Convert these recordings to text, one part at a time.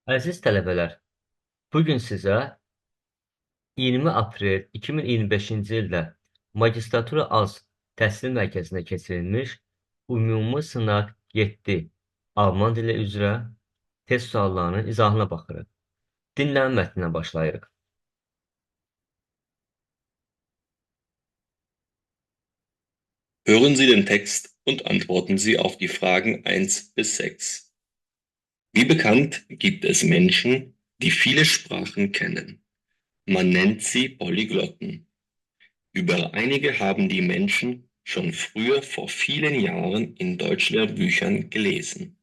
Əziz tələbələr, bugün sizə 20 aprel 2025-ci ildə magistratura az təhsil mərkəzində keçirilmiş ümumi sınaq 7 Alman dili üzrə test suallarının izahına baxırıq. Dinlənmə mətninə başlayırıq. Hören Sie den Text und antworten Sie auf die Fragen 1 bis 6. Wie bekannt gibt es Menschen, die viele Sprachen kennen? Man nennt sie Polyglotten. Über einige haben die Menschen schon früher vor vielen Jahren in Deutschlehrbüchern gelesen.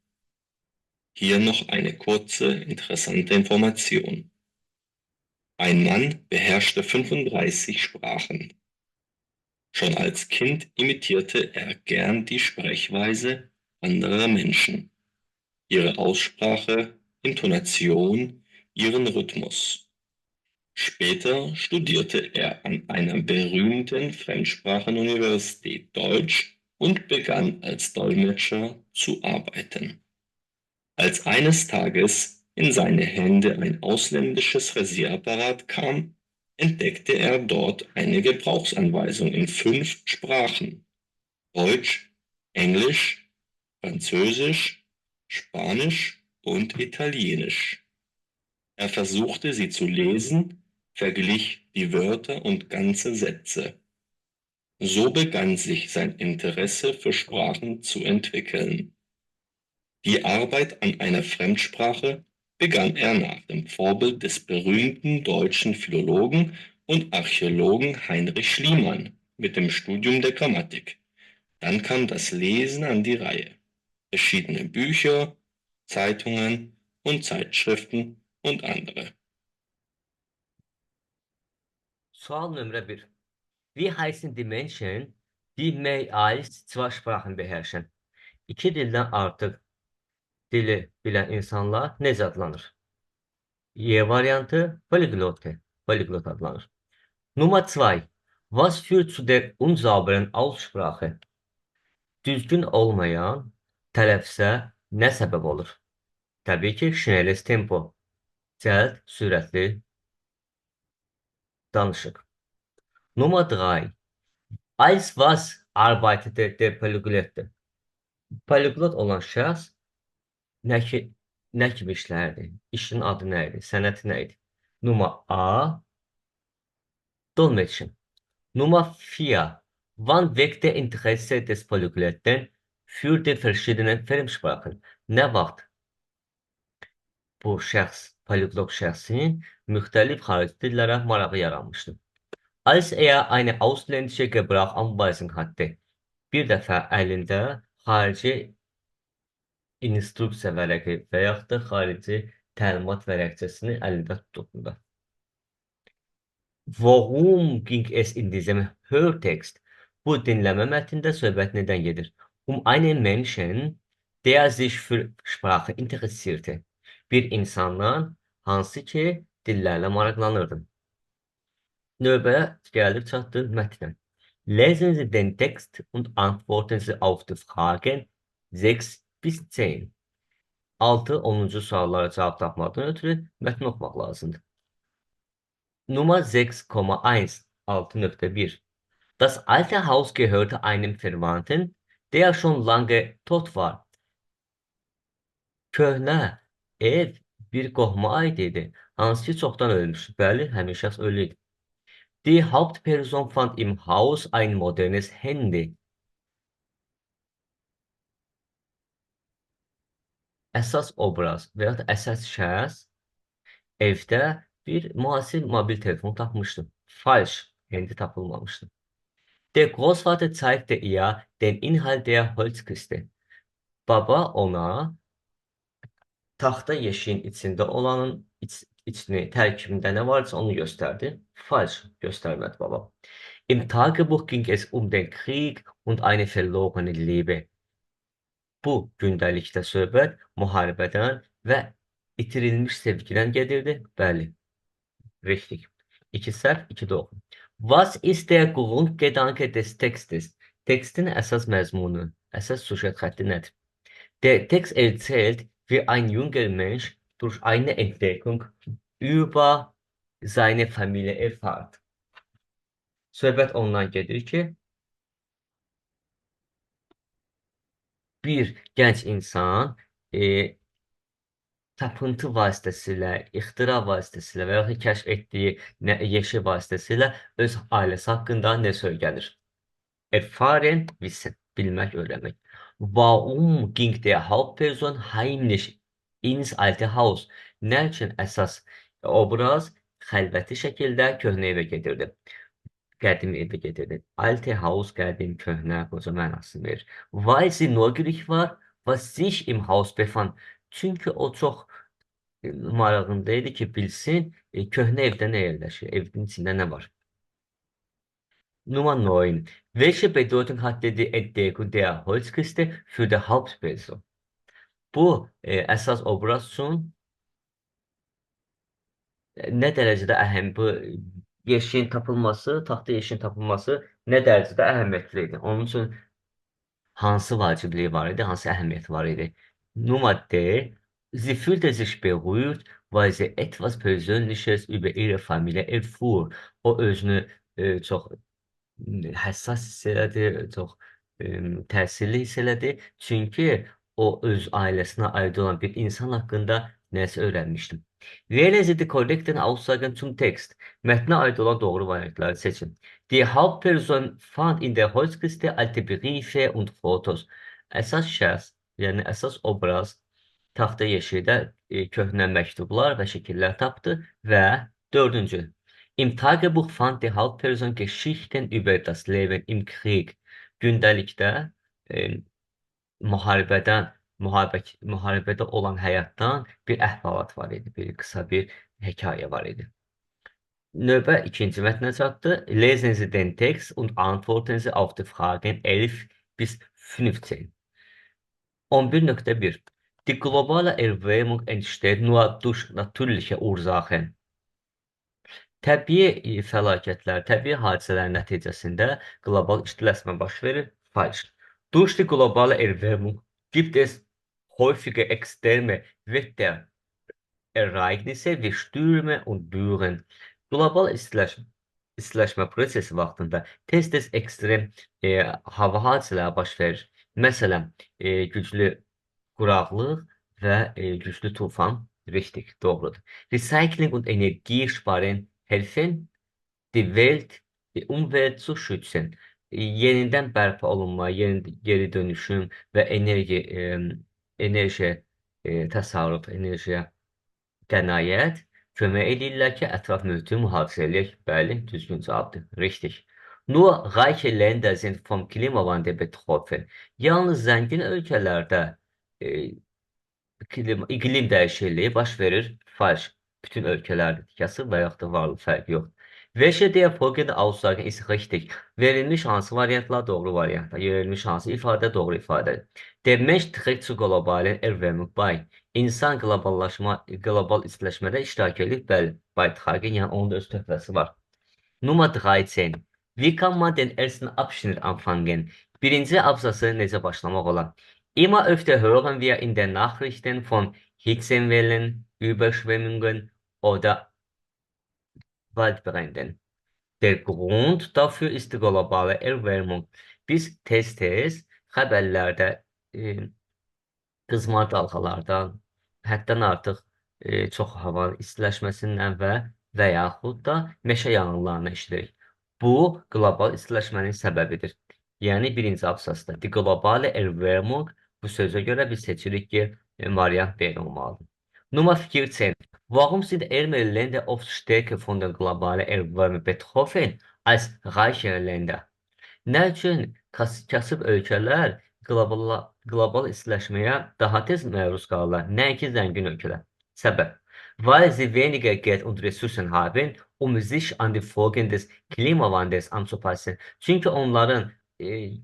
Hier noch eine kurze, interessante Information. Ein Mann beherrschte 35 Sprachen. Schon als Kind imitierte er gern die Sprechweise anderer Menschen, ihre Aussprache, Intonation, ihren Rhythmus. Später studierte er an einer berühmten Fremdsprachenuniversität Deutsch und begann als Dolmetscher zu arbeiten. Als eines Tages in seine Hände ein ausländisches Rasierapparat kam, entdeckte er dort eine Gebrauchsanweisung in 5 Sprachen: Deutsch, Englisch, Französisch, Spanisch und Italienisch. Er versuchte sie zu lesen, verglich die Wörter und ganze Sätze. So begann sich sein Interesse für Sprachen zu entwickeln. Die Arbeit an einer Fremdsprache begann er nach dem Vorbild des berühmten deutschen Philologen und Archäologen Heinrich Schliemann mit dem Studium der Grammatik. Dann kam das Lesen an die Reihe. Verschiedene Bücher, Zeitungen und Zeitschriften und andere. Sual nömrə 1. Wie heißen die Menschen, die mehr als zwei Sprachen beherrschen? İki dildən artıq dili bilən insanlar necə adlanır? Y variantı polyglot adlanır. Nummer 2. Was führt zu der unsauberen Aussprache? Düzgün olmayan tələffüzə nə səbəb olur? Təbii ki, schnelles tempo, cəld, sürətli danışıq. Nummer 3. Als was arbeitete der Polyglot? Polyglot olan şəxs nə kimi işlərdi? İşin adı nə idi? Sənəti nə idi? Nummer A. Dolmetschen. Nummer 4. Wann weckt der Interesse des Polyglotten für die verschiedenen Fremdsprachen? Nə vaxt bu şəxs, polyglot şəxsin müxtəlif xarici dillərə marağı yaranmışdır? Als er eine ausländische Gebrauchsanweisung hatte, bir dəfə əlində xarici instruksiya vərəqi və yaxud da xarici təlimat vərəqçəsini əlində tutduğunda. Worum ging es in diesem Hörtext? Bu dinləmə mətnində söhbət nədən gedir? Einen Menschen, der sich für Sprache interessierte. Bir insandan hansı ki dillərlə maraqlanırdı. Növbə gəlib çatdı mətnə. Lesen Sie den Text und antworten Sie auf die Fragen 6 bis 10. 6-10-cu suallara cavab tapmadan ötürü mətni oxumaq lazımdır. Nummer 6,1 6.1. Das alte Haus gehörte einem Verwandten, der schon lange tot war. Köhnə ev bir qohuma aid idi, hansı ki çoxdan ölmüşdü. Bəli, həmin şəxs ölü idi. Die Hauptperson fand im Haus ein modernes Handy. Əsas obraz və ya əsas şəxs evdə bir müasir mobil telefon tapmışdı. Falsch, Handy tapılmamışdı. Der Großvater zeigte ihr den Inhalt der Holzkiste. Baba ona taxta yeşiyin içində olanın içini, tərkibində nə varsa onu göstərdi. Falsch, göstərmədi baba. Im Tagebuch ging es um den Krieg und eine verlorene Liebe. Bu gündəlikdə söhbət müharibədən və itirilmiş sevgidən gedirdi. Bəli, richtig. 2 səhv, 2 doğru. Was ist der Grundgedanke des Textes? Tekstin əsas məzmunu, əsas süjet xətti nədir? Der Text erzählt, wie ein junger Mensch durch eine Entdeckung über seine Familie erfahrt. Söhbət ondan gedir ki, bir gənc insan tapıntı vasitəsilə, ixtira vasitəsilə və yaxud da kəşf etdiyi yeşi vasitəsilə öz ailəsi haqqında nə söylənir? Erfahren, wissen, bilmək, öyrənmək. Warum ging der Hauptperson heimlich ins alte Haus? Nə üçün əsas obraz xəlvəti şəkildə köhnə evə gedirdi? Qədim evə gedirdi. Alte Haus qədim, köhnə, qoca mənasını verir. Weil sie neugierig war, was sich im Haus befand. Çünki o çox marağında idi ki, bilsin köhnə evdə nə yerləşir, evin içində nə var. Nummer 9. Welche Bedeutung hatte die Entdeckung der Holzkiste für die Hauptperson? Bu əsas obraz üçün nə dərəcədə bu yeşiyin tapılması, taxta yeşiyin tapılması nə dərəcədə əhəmiyyətli idi? Onun üçün hansı vacibliyi var idi, hansı əhəmiyyəti var idi? Nummer D. Sie fühlte sich berührt, weil sie etwas Persönliches über ihre Familie erfuhr. O özünü çox həssas hiss elədi, çox təsirli hiss elədi. Çünki o öz ailəsinə aid olan bir insan haqqında nəsə öyrənmişdim. Wählen Sie die korrekten Aussagen zum Text. Mətnə aid olan doğru variantları seçin. Die Hauptperson fand in der Holzkiste alte Briefe und Fotos. Əsas şəxs, yəni əsas obraz taxta yeşikdə köhnə məktublar və şəkillər tapdı və dördüncü. Im Tagebuch fand die Hauptperson Geschichten über das Leben im Krieg. Gündəlikdə müharibədə olan həyatdan bir əhvalat var idi, bir qısa bir hekayə var idi. Növbə ikinci mətnə çatdı. Lesen Sie den Text und antworten Sie auf die Fragen 11 bis 15. 11.1. Die globale Erwärmung entsteht nur durch natürliche Ursachen. Təbii fəlakətlər, təbii hadisələr nəticəsində qlobal istiləşmə baş verir. Falsch. Durch die globale Erwärmung gibt es häufige extreme Wetterereignisse wie Stürme und Böen. Qlobal istiləşmə prosesi vaxtında tez-tez ekstrem hava hadisələri baş verir. Məsələn, güclü quraqlıq və güclü tufan. Richtig, doğrudur. Recycling und Energiesparen helfen, die Welt, die Umwelt zu schützen. Yenidən bərpa olunma, geri dönüşüm və enerji təsarruf, enerjiyə qənaət kömək edirlər ki, ətraf mühiti mühafizə eləyək. Bəli, düzgün cavabdır. Richtig. Nur reiche Länder sind vom Klimawandel betroffen. Yalnız zəngin ölkələrdə iqlim dəyişikliyi baş verir. Falsch. Bütün ölkələrdə tikəsi və yaxud da varlı fərqi yoxdur. Welche der folgenden Aussagen ist richtig? Verilmiş hansı variantlar doğru variantlar? Verilmiş hansı ifadə doğru ifadə? Der Mensch trägt zur globalen Erwärmung bei. İnsan global istiləşmədə iştirak edir. Bəli, Beitragen, yəni onun da öz töhfəsi var. Nummer 13. Wie kann man den ersten Abschnitt anfangen? Birinci abzası necə başlamaq olar? Immer öfter hören wir in den Nachrichten von Hitzewellen, Überschwemmungen oder Waldbränden. Der Grund dafür ist die globale Erwärmung. Biz tez-tez xəbərlərdə qızmar dalğalardan, həddən artıq çox hava istiləşməsindən və yaxud da meşə yanğınlarını eşidirik. Bu, qlobal istiləşmənin səbəbidir. Yəni, birinci abzasda die globale Erwärmung bu sözə görə biz seçirik ki, variant B olmalıdır. Nummer 14. Warum sind ärmere Länder oft stärker von der globalen Erwärmung betroffen als reichere Länder? Nə üçün kasıb ölkələr qlobal istiləşməyə daha tez məruz qalırlar, nəinki zəngin ölkələr? Səbəb. Weil sie weniger Geld und Ressourcen haben, sich an die Folgen des Klimawandels anzupassen. Çünki onların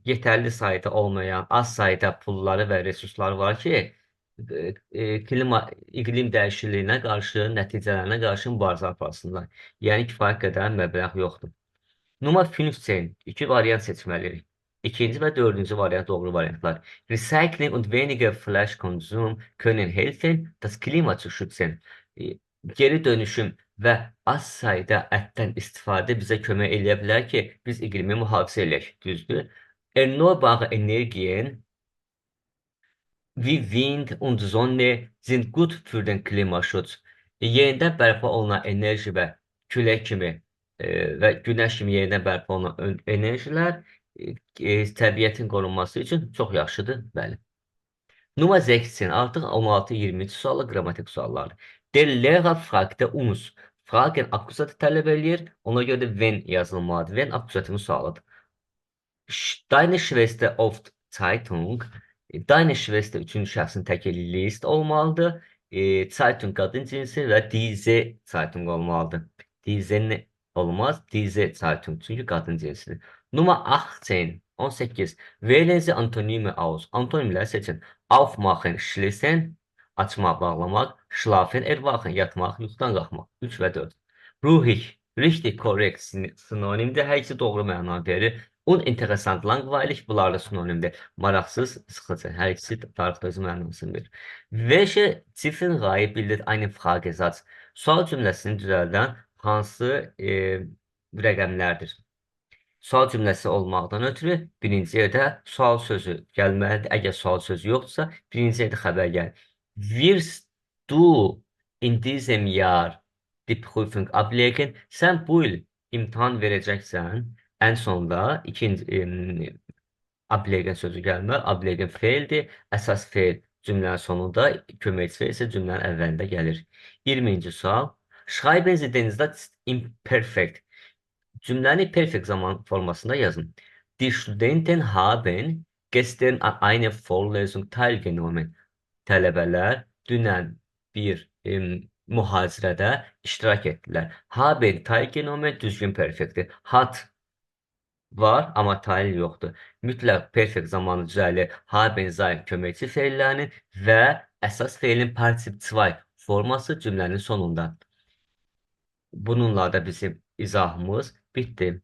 yetərli sayda olmayan, az sayda pulları və resursları var ki, iqlim dəyişikliyinə qarşı, nəticələrinə qarşı mübarizə aparsınlar. Yəni, kifayət qədər məbləğ yoxdur. Nummer 15. İki variant seçməliyik. İkinci ve dördüncü variant doğru variantlar. Recycling und weniger Fleischkonsum können helfen, das Klima zu schützen. E, Geri dönüşüm və az sayda ətdən istifadə bizə kömək eləyə bilər ki, biz iqlimi mühafizə edək, düzdür? Erneuerbare Energien wie Wind und Sonne sind gut für den Klimaschutz. Yenidən bərpa olunan enerji və külək kimi və günəş kimi yenidən bərpa olunan enerjilər təbiətin qorunması üçün çox yaxşıdır. Bəli. Nummer 16, artıq 16-23 sualı qrammatik suallardır. Der Lehrer fragte uns. Fragen akuzatı tələb eləyir. Ona görə də wenn yazılmalıdır. Wenn akuzatının sualıdır. Deine Schwester oft Zeitung. Deine Schwester üçüncü şəxsin təkili list olmalıdır. Zeitung qadın cinsi və diese Zeitung olmalıdır. Diese olmaz. Diese Zeitung çünki qadın cinsidir. Nummer 18. 18. Wählen Sie Antonyme aus. Antonimləri seçin. Aufmachen, schließen, açmaq, bağlamaq, schlafen, erwachen, yatmaq, yuxudan qalxmaq. 3 və 4. Ruhig, richtig, korrekt sinonimdir. Hər ikisi doğru məna verir. Uninteressant, langweilig, bunlar da sinonimdir. Maraqsız, sıxıcı. Hər ikisi tarixdə öz mənasını verir. Welche Ziffernreihe bildet einen Fragesatz? Sual cümləsini düzəldən hansı rəqəmlərdir? Sual cümləsi olmaqdan ötürü birinci yerdə sual sözü gəlməlidir. Əgər sual sözü yoxdursa, birinci yerdə xəbər gəlir. Wirst du in diesem Jahr die Prüfung ablegen? Sən bu il imtahan verəcəksən. Ən sonda ikinci ablegen sözü gəlməli. Ablegen feildir. Əsas feil cümlənin sonunda, köməkçi feil isə cümlənin əvvəlində gəlir. 20-ci sual. Schreiben Sie den Satz imperfekt. Cümləni perfekt zaman formasında yazın. Die Studenten haben gestern an einer Vorlesung teilgenommen. Tələbələr dünən bir mühazirədə iştirak etdilər. Haben teilgenommen düzgün perfektdir. Hat var, amma teil yoxdur. Mütləq perfekt zamanı düzəlir. Haben zaim köməkçi feillərinin və əsas feilin particip 2 forması cümlənin sonunda. Bununla da bizim izahımız bitdi.